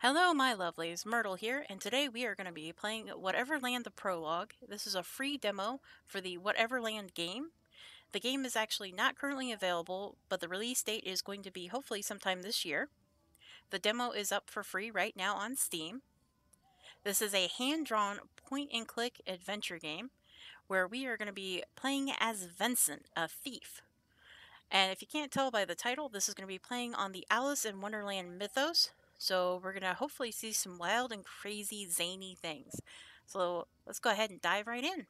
Hello, my lovelies. Myrtle here, and today we are going to be playing Whateverland the Prologue. This is a free demo for the Whateverland game. The game is actually not currently available, but the release date is going to be hopefully sometime this year. The demo is up for free right now on Steam. This is a hand-drawn point-and-click adventure game where we are going to be playing as Vincent, a thief. And if you can't tell by the title, this is going to be playing on the Alice in Wonderland mythos. So we're going to hopefully see some wild and crazy zany things. So let's go ahead and dive right in.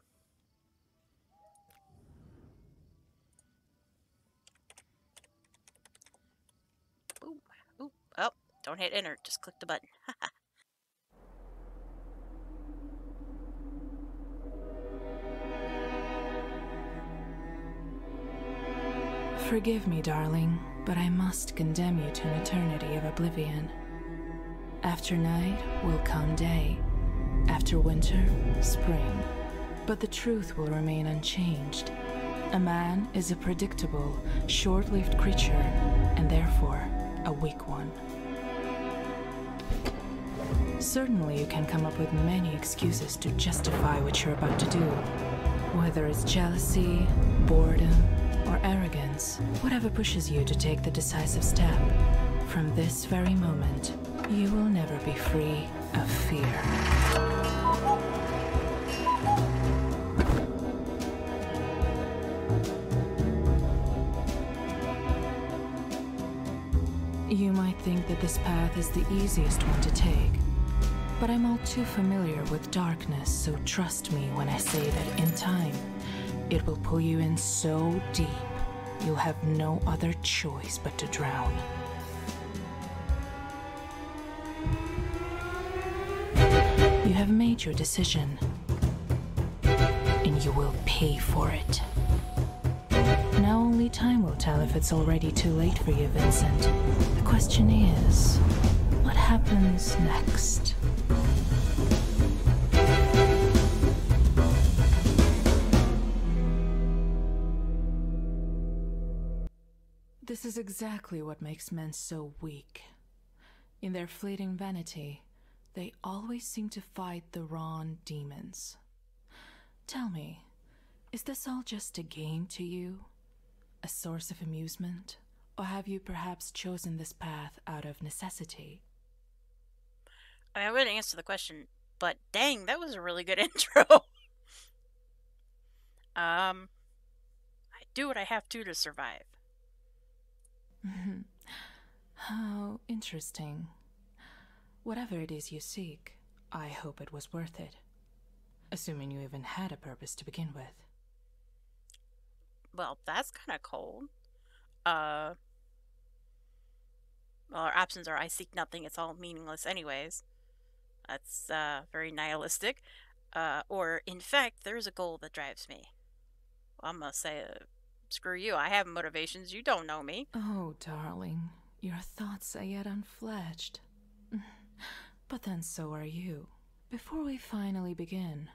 Ooh, ooh, oh, don't hit enter, just click the button. Forgive me, darling, but I must condemn you to an eternity of oblivion. After night will come day, after winter, spring. But the truth will remain unchanged. A man is a predictable, short-lived creature, and therefore a weak one. Certainly you can come up with many excuses to justify what you're about to do. Whether it's jealousy, boredom, or arrogance, whatever pushes you to take the decisive step. From this very moment, you will never be free of fear. You might think that this path is the easiest one to take, but I'm all too familiar with darkness, so trust me when I say that in time, it will pull you in so deep, you'll have no other choice but to drown. You have made your decision, and you will pay for it. Now only time will tell if it's already too late for you, Vincent. The question is, what happens next? This is exactly what makes men so weak. In their fleeting vanity, they always seem to fight the wrong demons. Tell me, is this all just a game to you? A source of amusement? Or have you perhaps chosen this path out of necessity? I wouldn't answer the question, but dang, that was a really good intro. I do what I have to survive. How interesting. Whatever it is you seek, I hope it was worth it. Assuming you even had a purpose to begin with. Well, that's kind of cold. Well, our options are I seek nothing, it's all meaningless anyways. That's very nihilistic. Or, in fact, there's a goal that drives me. Well, I'm gonna say, screw you, I have motivations, you don't know me. Oh, darling, your thoughts are yet unfledged. But then so are you. Before we finally begin,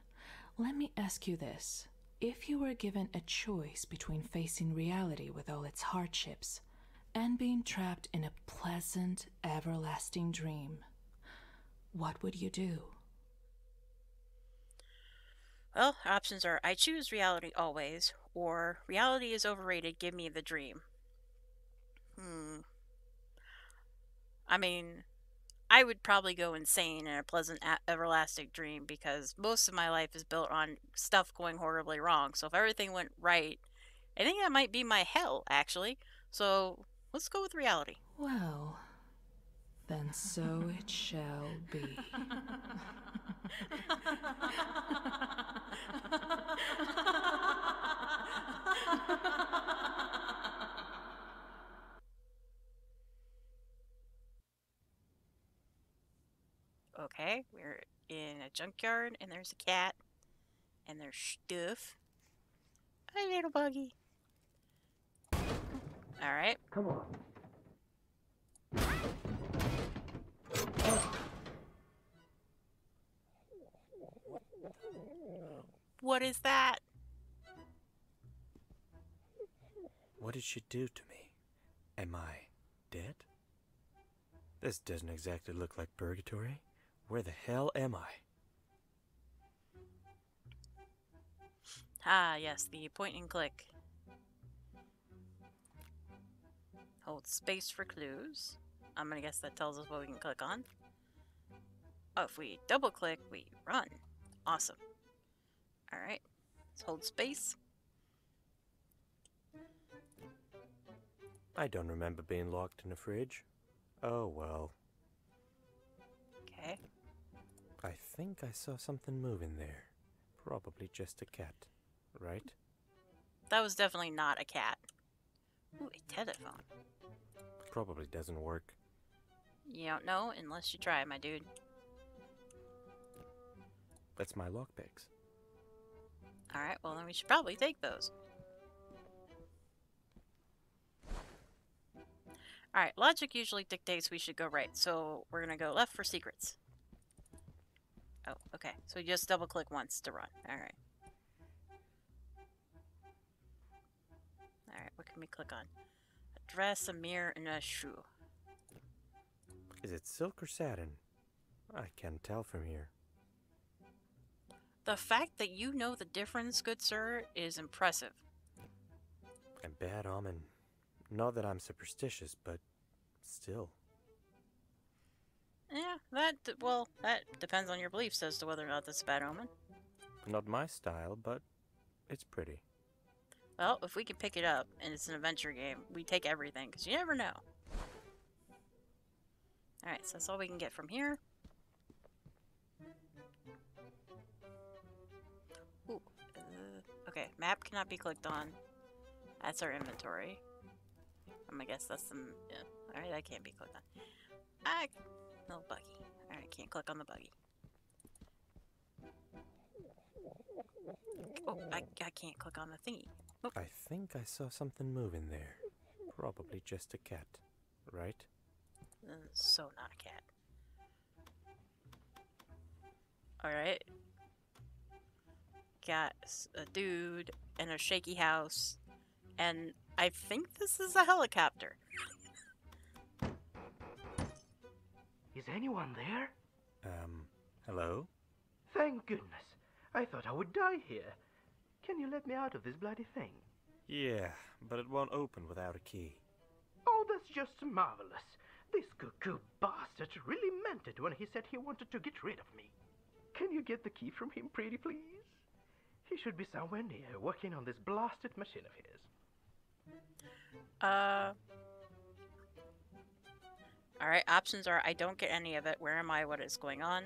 let me ask you this. If you were given a choice between facing reality with all its hardships and being trapped in a pleasant, everlasting dream, what would you do? Well, options are I choose reality always, or reality is overrated, give me the dream. I mean, I would probably go insane in a pleasant, everlasting dream because most of my life is built on stuff going horribly wrong. So if everything went right, I think that might be my hell, actually. So let's go with reality. Well, then so it shall be. Okay, we're in a junkyard and there's a cat and there's stuff. A little buggy. Alright. Come on. What is that? What did she do to me? Am I dead? This doesn't exactly look like purgatory. Where the hell am I? Ah, yes, the point and click. Hold space for clues. I'm gonna guess that tells us what we can click on. Oh, if we double click, we run. Awesome. Alright, let's hold space. I don't remember being locked in a fridge. Oh well. Okay. I think I saw something moving there. Probably just a cat, right? That was definitely not a cat. Ooh, a telephone. Probably doesn't work. You don't know unless you try, my dude. That's my lockpicks. Alright, well then we should probably take those. Alright, logic usually dictates we should go right, so we're gonna go left for secrets. Oh, okay. So you just double click once to run. Alright. Alright, what can we click on? A dress, a mirror, and a shoe. Is it silk or satin? I can't tell from here. The fact that you know the difference, good sir, is impressive. A bad omen. Not that I'm superstitious, but still. Yeah, that depends on your beliefs as to whether or not that's a bad omen. Not my style, but it's pretty. Well, if we can pick it up and it's an adventure game, we take everything, because you never know. Alright, so that's all we can get from here. Ooh, okay, map cannot be clicked on. That's our inventory. I'm gonna guess that's the... Yeah. Alright, that can't be clicked on. No buggy. Alright, can't click on the buggy. Oh, I can't click on the thingy. Oh. I think I saw something moving there. Probably just a cat, right? So not a cat. Alright. Got a dude and a shaky house. And I think this is a helicopter. Is anyone there? Hello? Thank goodness. I thought I would die here. Can you let me out of this bloody thing? Yeah, but it won't open without a key. Oh, that's just marvelous. This cuckoo bastard really meant it when he said he wanted to get rid of me. Can you get the key from him, pretty please? He should be somewhere near, working on this blasted machine of his. Alright, options are I don't get any of it. Where am I? What is going on?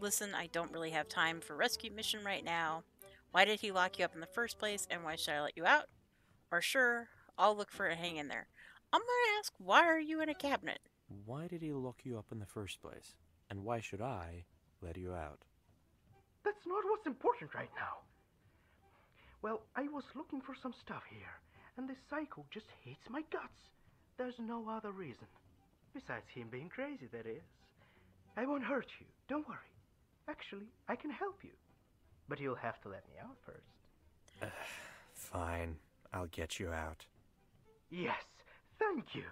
Listen, I don't really have time for rescue mission right now. Why did he lock you up in the first place, and why should I let you out? Or sure, I'll look for it, hang in there. I'm gonna ask, why are you in a cabinet? Why did he lock you up in the first place? And why should I let you out? That's not what's important right now. Well, I was looking for some stuff here, and this psycho just hates my guts. There's no other reason. Besides him being crazy, that is. I won't hurt you, don't worry. Actually, I can help you. But you'll have to let me out first. Fine, I'll get you out. Yes, thank you.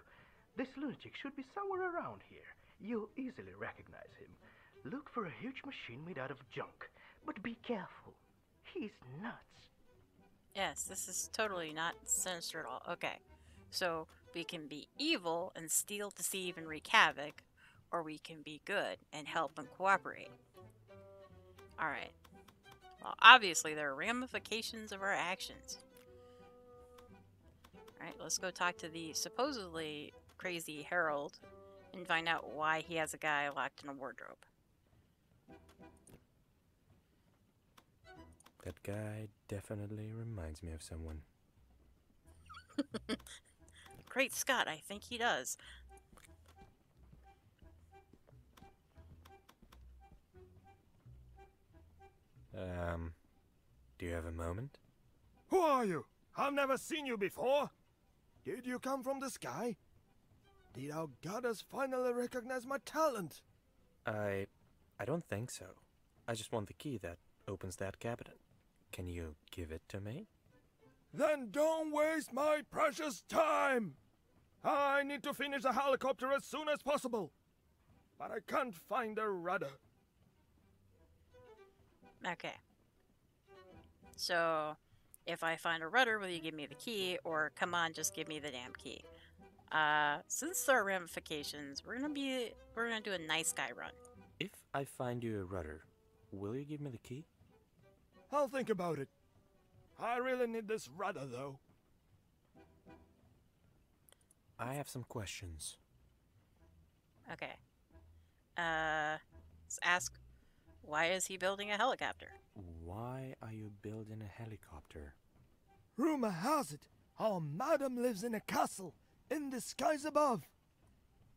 This lunatic should be somewhere around here. You'll easily recognize him. Look for a huge machine made out of junk, but be careful. He's nuts. Yes, this is totally not sinister at all. Okay, so we can be evil and steal, deceive, and wreak havoc, or we can be good and help and cooperate. Alright. Well, obviously there are ramifications of our actions. Alright, let's go talk to the supposedly crazy Herald and find out why he has a guy locked in a wardrobe. That guy definitely reminds me of someone. Great Scott, I think he does. Do you have a moment? Who are you? I've never seen you before. Did you come from the sky? Did our goddess finally recognize my talent? I don't think so. I just want the key that opens that cabinet. Can you give it to me? Then don't waste my precious time! I need to finish the helicopter as soon as possible. But I can't find a rudder. Okay. So, if I find a rudder, will you give me the key? Or, come on, just give me the damn key. Since there are ramifications, we're gonna do a nice guy run. If I find you a rudder, will you give me the key? I'll think about it. I really need this rudder, though. I have some questions. Okay. Let's ask, why is he building a helicopter? Why are you building a helicopter? Rumor has it, our madam lives in a castle in the skies above.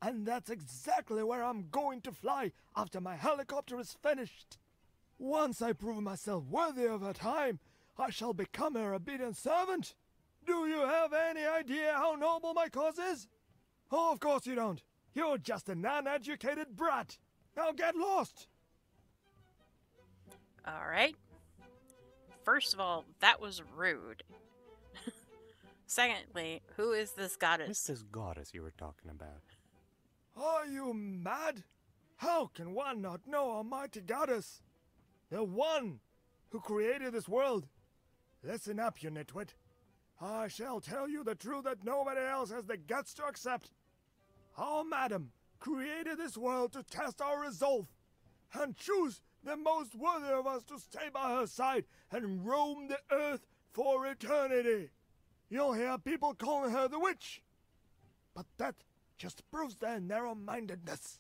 And that's exactly where I'm going to fly after my helicopter is finished. Once I prove myself worthy of her time, I shall become her obedient servant. Do you have any idea how noble my cause is? Oh, of course you don't. You're just an uneducated brat. Now get lost. Alright. First of all, that was rude. Secondly, who is this goddess? What's this goddess you were talking about? Are you mad? How can one not know Almighty Goddess? The one who created this world. Listen up, you nitwit. I shall tell you the truth that nobody else has the guts to accept. Our madam created this world to test our resolve and choose the most worthy of us to stay by her side and roam the earth for eternity. You'll hear people calling her the witch, but that just proves their narrow-mindedness.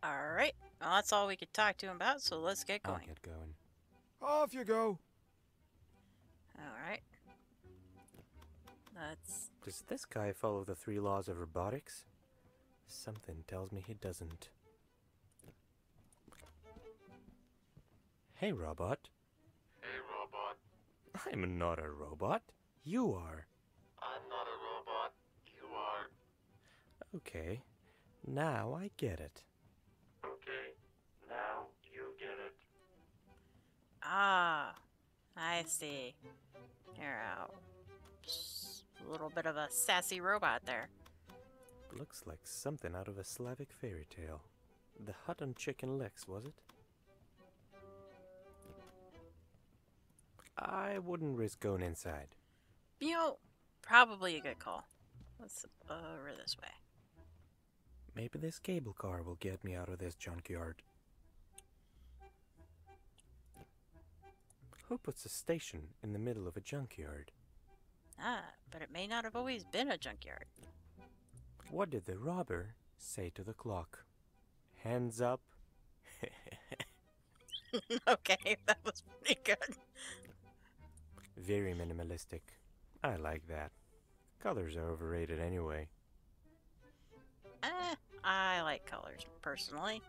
Alright. Well, that's all we could talk to him about, so let's get I'll going. get going. Off you go. Alright. Let's... Does this guy follow the 3 laws of robotics? Something tells me he doesn't. Hey, robot. Hey, robot. I'm not a robot. You are. I'm not a robot. You are. Okay. Now I get it. Okay, now you get it. Ah, I see. You're a little bit of a sassy robot there. Looks like something out of a Slavic fairy tale. The hut on chicken legs, was it? I wouldn't risk going inside. You know, probably a good call. Let's over this way. Maybe this cable car will get me out of this junkyard. Who puts a station in the middle of a junkyard? Ah, but it may not have always been a junkyard. What did the robber say to the clock? Hands up. Okay, that was pretty good. Very minimalistic. I like that. Colors are overrated anyway. I like colors, personally.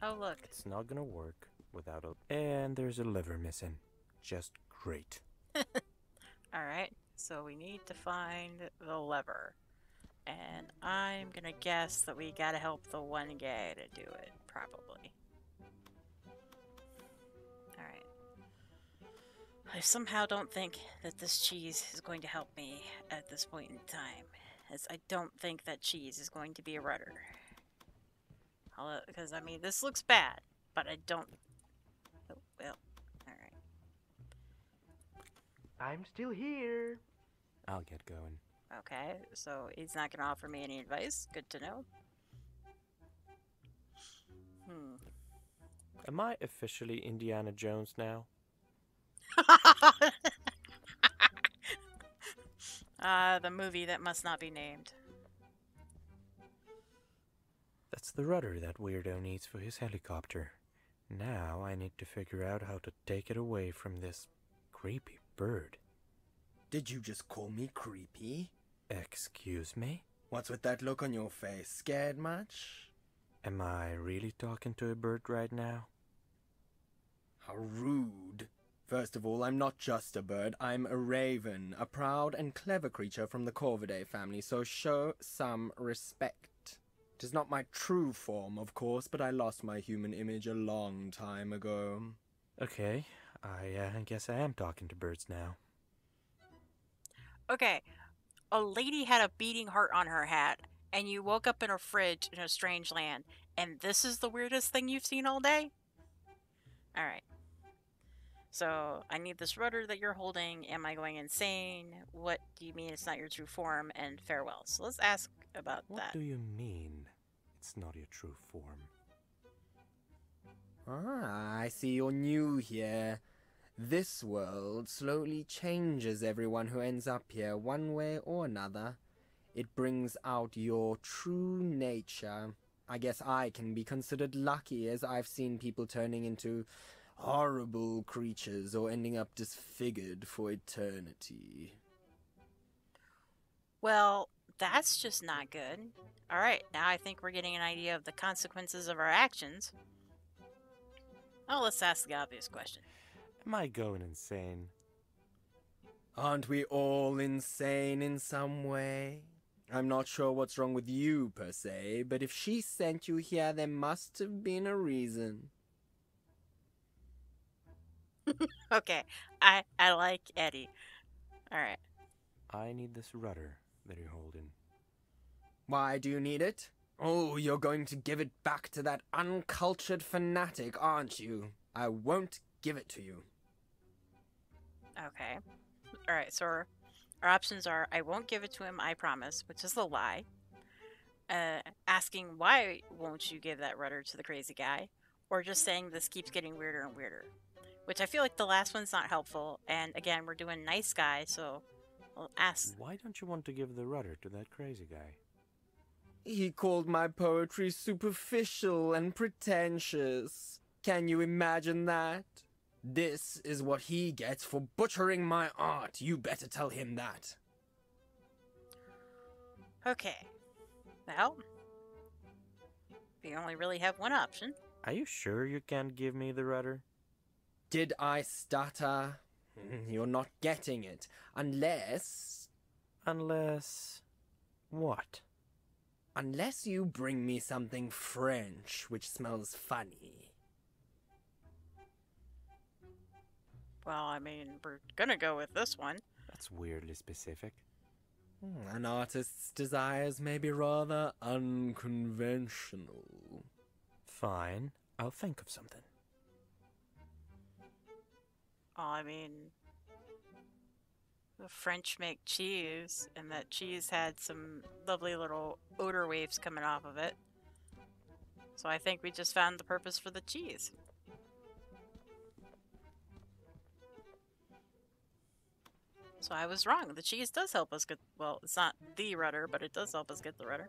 Oh, look. It's not gonna work without a... And there's a lever missing. Just great. Alright, so we need to find the lever. And I'm gonna guess that we gotta help the one guy to do it, probably. Alright. I somehow don't think that this cheese is going to help me at this point in time, as I don't think that cheese is going to be a rudder. Because, I mean, this looks bad, but I don't... Oh, well, alright. I'm still here. I'll get going. Okay, so he's not going to offer me any advice. Good to know. Am I officially Indiana Jones now? The movie that must not be named. That's the rudder that weirdo needs for his helicopter. Now I need to figure out how to take it away from this creepy bird. Did you just call me creepy? Excuse me? What's with that look on your face? Scared much? Am I really talking to a bird right now? How rude. First of all, I'm not just a bird, I'm a raven, a proud and clever creature from the Corvidae family, so show some respect. It is not my true form, of course, but I lost my human image a long time ago. Okay, I guess I am talking to birds now. Okay, a lady had a beating heart on her hat, and you woke up in a fridge in a strange land, and this is the weirdest thing you've seen all day? Alright. So, I need this rudder that you're holding. Am I going insane? What do you mean it's not your true form? And farewell. So let's ask about What that. do you mean it's not your true form? Ah, I see you're new here. This world slowly changes everyone who ends up here one way or another. It brings out your true nature. I guess I can be considered lucky, as I've seen people turning into horrible creatures or ending up disfigured for eternity. Well, that's just not good. Alright, now I think we're getting an idea of the consequences of our actions. Oh, let's ask the obvious question. Am I going insane? Aren't we all insane in some way? I'm not sure what's wrong with you, per se, but if she sent you here, there must have been a reason. Okay, I like Eddie. Alright. I need this rudder that you're holding. Why do you need it? Oh, you're going to give it back to that uncultured fanatic, aren't you? I won't give it to you. Okay. Alright, so our options are I won't give it to him, I promise, which is a lie. Asking why won't you give that rudder to the crazy guy, or just saying this keeps getting weirder and weirder. Which I feel like the last one's not helpful, and again, we're doing nice guy, so we'll ask. Why don't you want to give the rudder to that crazy guy? He called my poetry superficial and pretentious. Can you imagine that? This is what he gets for butchering my art. You better tell him that. Okay. Well, we only really have one option. Are you sure you can't give me the rudder? Did I stutter? You're not getting it. Unless What? Unless you bring me something French which smells funny. Well, I mean, we're gonna go with this one. That's weirdly specific. An artist's desires may be rather unconventional. Fine, I'll think of something. Well, I mean, the French make cheese, and that cheese had some lovely little odor waves coming off of it. So I think we just found the purpose for the cheese. So I was wrong. The cheese does help us get, well, it's not the rudder, but it does help us get the rudder.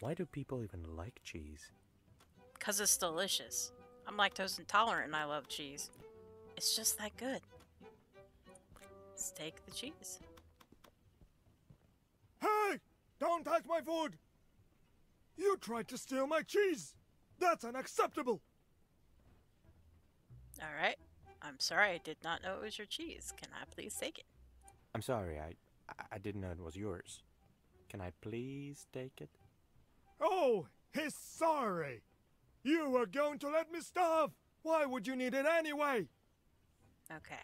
Why do people even like cheese? 'Cause it's delicious. I'm lactose intolerant and I love cheese. It's just that good. Let's take the cheese. Hey! Don't touch my food! You tried to steal my cheese! That's unacceptable! Alright. I'm sorry, I did not know it was your cheese. Can I please take it? I'm sorry, I didn't know it was yours. Can I please take it? Oh, he's sorry! You were going to let me starve! Why would you need it anyway? Okay.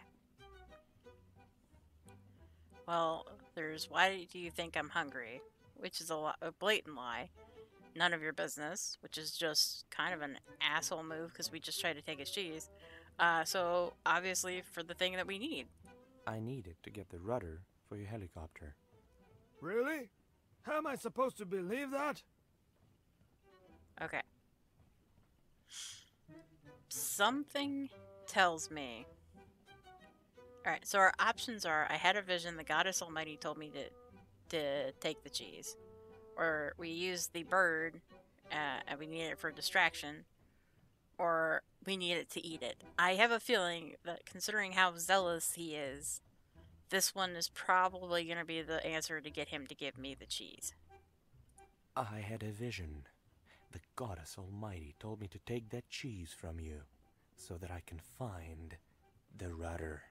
Well, there's why do you think I'm hungry? Which is a blatant lie. None of your business, which is just kind of an asshole move because we just tried to take his cheese. So, obviously, for the thing that we need. I need it to get the rudder for your helicopter. Really? How am I supposed to believe that? Okay. Something tells me. Alright, so our options are I had a vision, the goddess almighty told me to take the cheese. Or we use the bird, and we need it for distraction. Or we need it to eat it. I have a feeling that considering how zealous he is, this one is probably going to be the answer to get him to give me the cheese. I had a vision. The goddess almighty told me to take that cheese from you, so that I can find the rudder.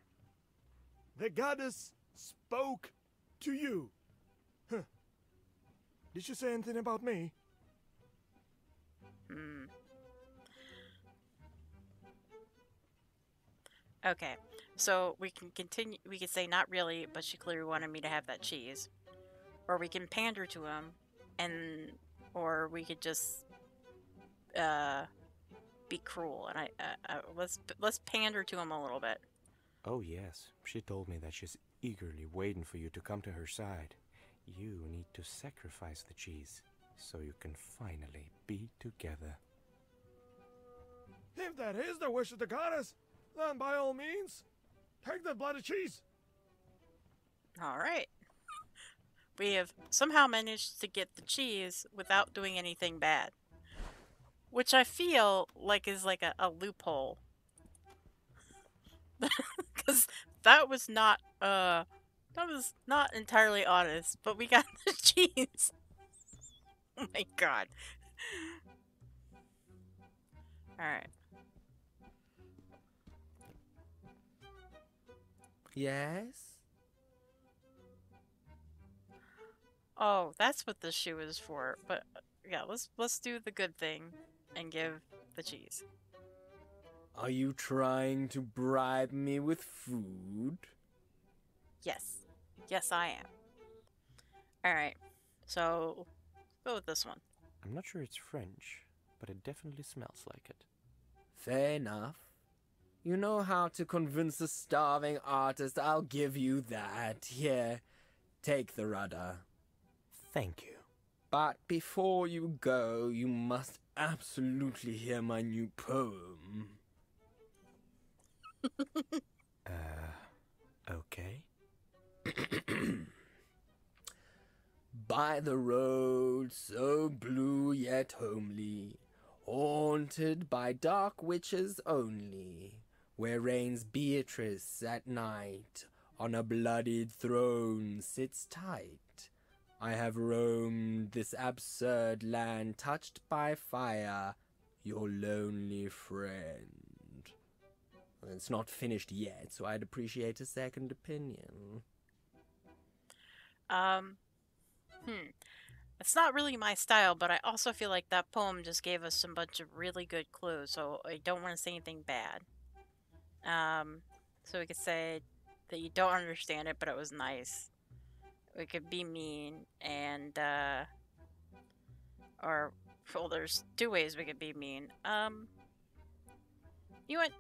The goddess spoke to you. Huh. Did she say anything about me? Okay, So we can continue. We could say not really, but she clearly wanted me to have that cheese. Or we can pander to him, and or we could just be cruel. And let's pander to him a little bit. Oh, yes. She told me that she's eagerly waiting for you to come to her side. You need to sacrifice the cheese so you can finally be together. If that is the wish of the goddess, then by all means, take the bloody cheese. All right. We have somehow managed to get the cheese without doing anything bad. Which I feel like is like a loophole. Because that was not entirely honest, but we got the cheese. Oh my god. Alright. Yes? Oh, that's what the shoe is for. But yeah, let's do the good thing and give the cheese. Are you trying to bribe me with food? Yes. Yes, I am. Alright. So, go with this one. I'm not sure it's French, but it definitely smells like it. Fair enough. You know how to convince a starving artist. I'll give you that. Here, take the rudder. Thank you. But before you go, you must absolutely hear my new poem. Okay. By the road so blue yet homely, haunted by dark witches only, where reigns Beatrice at night, on a bloodied throne sits tight. I have roamed this absurd land, touched by fire, your lonely friend. It's not finished yet, so I'd appreciate a second opinion. It's not really my style, but I also feel like that poem just gave us some bunch of really good clues, so I don't want to say anything bad. So we could say that you don't understand it, but it was nice. We could be mean, and, or, well, there's two ways we could be mean. You know what?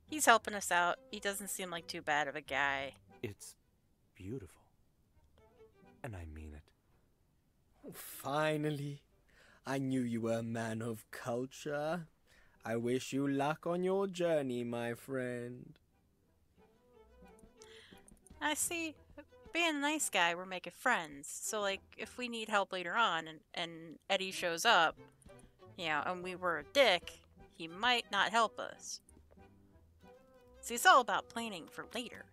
He's helping us out. He doesn't seem like too bad of a guy. It's beautiful. And I mean it. Oh, finally. I knew you were a man of culture. I wish you luck on your journey, my friend. I see. Being a nice guy, we're making friends. So, like, if we need help later on and Eddie shows up, you know, and we were a dick, he might not help us. See, it's all about planning for later.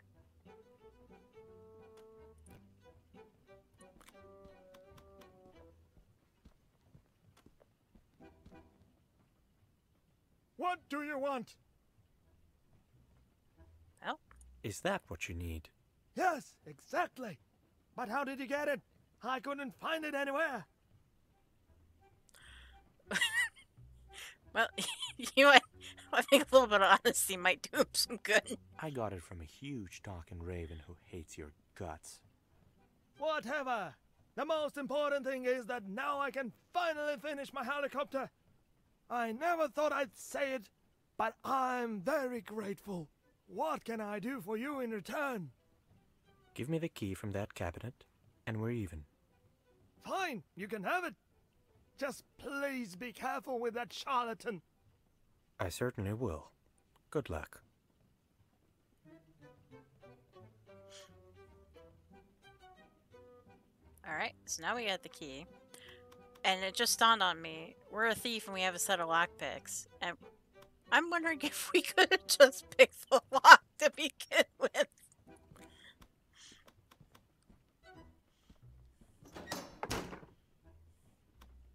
What do you want? Well, Is that what you need? Yes, exactly. But how did you get it? I couldn't find it anywhere. well, you know what? I think a little bit of honesty might do him some good. I got it from a huge talking raven who hates your guts. Whatever. The most important thing is that now I can finally finish my helicopter. I never thought I'd say it, but I'm very grateful. What can I do for you in return? Give me the key from that cabinet, and we're even. Fine, you can have it. Just please be careful with that charlatan. I certainly will. Good luck. Alright, so now we got the key. And it just dawned on me, we're a thief and we have a set of lockpicks. And I'm wondering if we could have just picked the lock to begin with.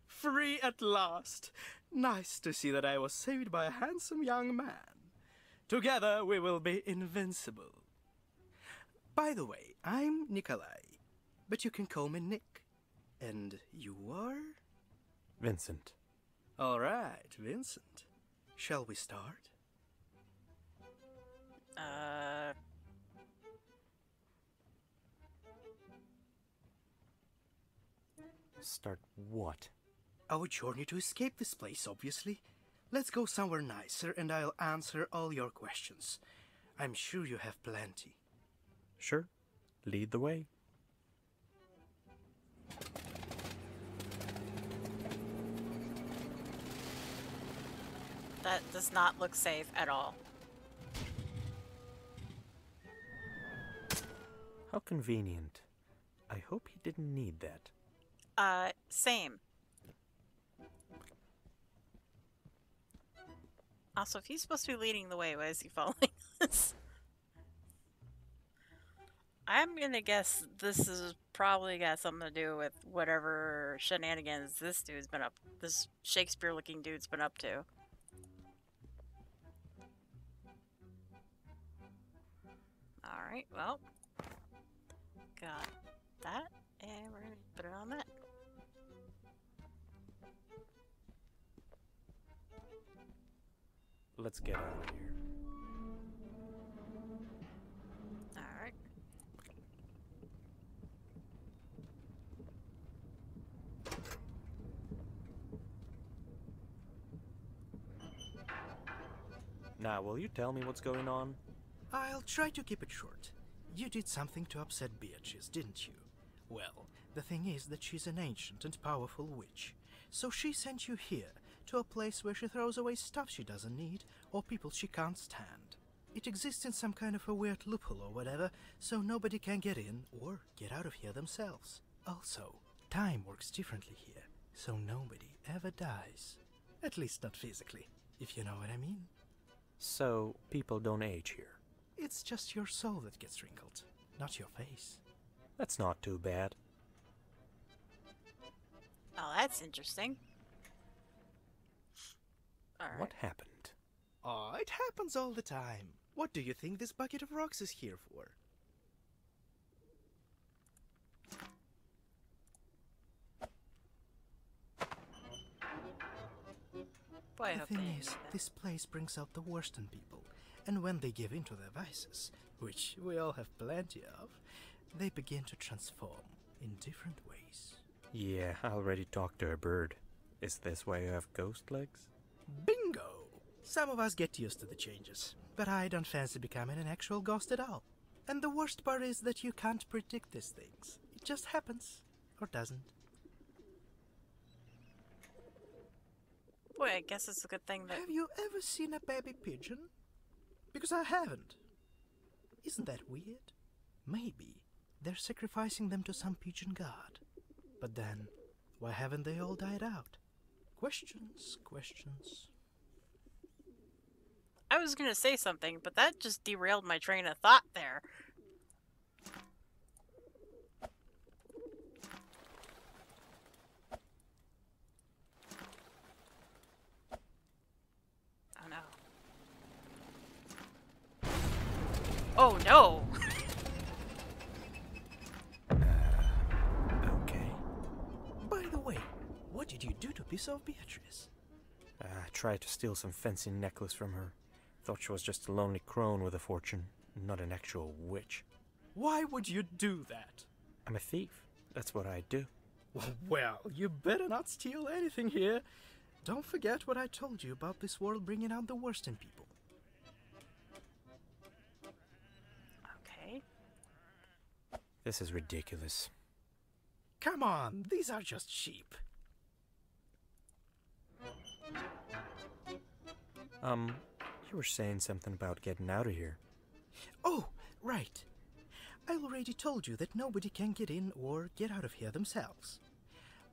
Free at last. Nice to see that I was saved by a handsome young man. Together we will be invincible. By the way, I'm Nikolai, but you can call me Nick. And you are? Vincent. All right, Vincent. Shall we start? Uh, Start what? Our journey to escape this place, obviously. Let's go somewhere nicer and I'll answer all your questions. I'm sure you have plenty. Sure. Lead the way. that does not look safe at all. How convenient. I hope he didn't need that. Same. Also, if he's supposed to be leading the way, why is he following us? I'm gonna guess this is probably got something to do with whatever shenanigans this Shakespeare-looking dude's been up to. Alright, well. Got that, and we're gonna put it on that. Let's get out of here. Alright. Now, will you tell me what's going on? I'll try to keep it short. You did something to upset Beatrice, didn't you? Well, the thing is that she's an ancient and powerful witch. So she sent you here, to a place where she throws away stuff she doesn't need, or people she can't stand. It exists in some kind of a weird loophole or whatever, so nobody can get in or get out of here themselves. Also, time works differently here, so nobody ever dies. At least not physically, if you know what I mean. So, people don't age here. It's just your soul that gets wrinkled, not your face. That's not too bad. Oh, that's interesting. Alright. What happened? Oh, it happens all the time. What do you think this bucket of rocks is here for? Boy, I The hope thing they didn't is, need that. this place brings out the worst in people, and when they give in to their vices, which we all have plenty of, they begin to transform in different ways. Yeah, I already talked to a bird. Is this why you have ghost legs? Bingo! Some of us get used to the changes, but I don't fancy becoming an actual ghost at all. And the worst part is that you can't predict these things. It just happens, or doesn't. Boy, I guess it's a good thing that... Have you ever seen a baby pigeon? Because I haven't. Isn't that weird? Maybe they're sacrificing them to some pigeon god. But then, why haven't they all died out? Questions, questions. I was gonna say something, but that just derailed my train of thought there. Oh no. Oh no! Okay. By the way, what did you do to piss off Beatrice? I tried to steal some fancy necklace from her. Thought she was just a lonely crone with a fortune, not an actual witch. Why would you do that? I'm a thief. That's what I do. Well, you better not steal anything here. Don't forget what I told you about this world bringing out the worst in people. Okay. This is ridiculous. Come on, these are just sheep. You were saying something about getting out of here. Oh, right. I already told you that nobody can get in or get out of here themselves.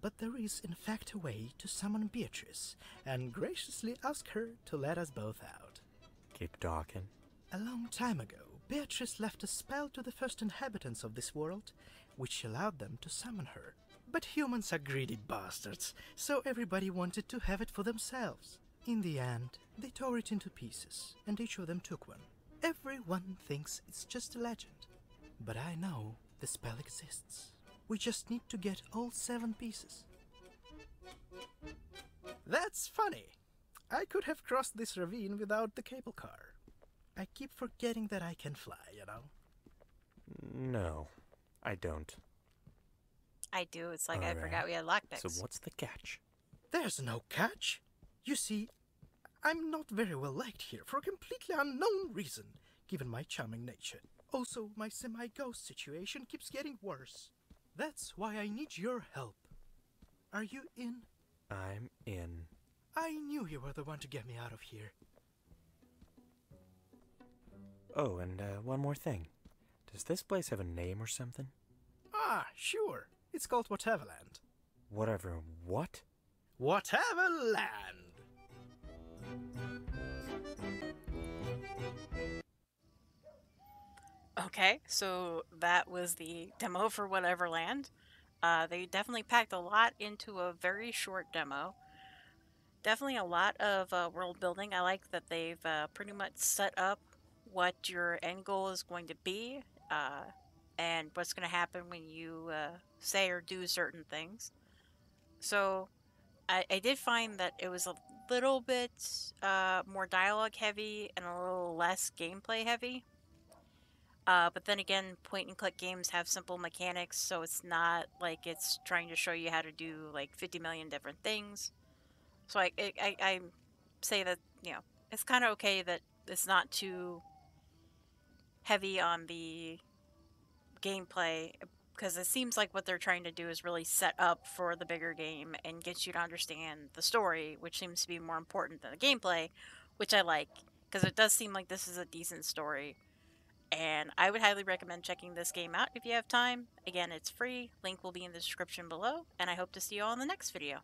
But there is in fact a way to summon Beatrice and graciously ask her to let us both out. Keep talking. A long time ago, Beatrice left a spell to the first inhabitants of this world, which allowed them to summon her. But humans are greedy bastards, so everybody wanted to have it for themselves. In the end, they tore it into pieces, and each of them took one. Everyone thinks it's just a legend. But I know the spell exists. We just need to get all 7 pieces. That's funny. I could have crossed this ravine without the cable car. I keep forgetting that I can fly, you know? No, I don't. I do. It's like I Alright. forgot we had lockpicks. So what's the catch? There's no catch. You see, I'm not very well liked here for a completely unknown reason, given my charming nature. Also, my semi-ghost situation keeps getting worse. That's why I need your help. Are you in? I'm in. I knew you were the one to get me out of here. Oh, and one more thing. Does this place have a name or something? Ah, sure. It's called Whateverland. Whatever. What? Whateverland! Okay, so that was the demo for Whateverland. They definitely packed a lot into a very short demo. Definitely a lot of world building. I like that they've pretty much set up what your end goal is going to be and what's going to happen when you say or do certain things. So I did find that it was a little bit more dialogue heavy and a little less gameplay heavy. But then again, point and click games have simple mechanics, so it's not like it's trying to show you how to do like 50 million different things. So I say that, you know, it's kind of okay that it's not too heavy on the gameplay, because it seems like what they're trying to do is really set up for the bigger game and get you to understand the story, which seems to be more important than the gameplay, which I like, because it does seem like this is a decent story. And I would highly recommend checking this game out if you have time. Again, it's free. Link will be in the description below, and I hope to see you all in the next video.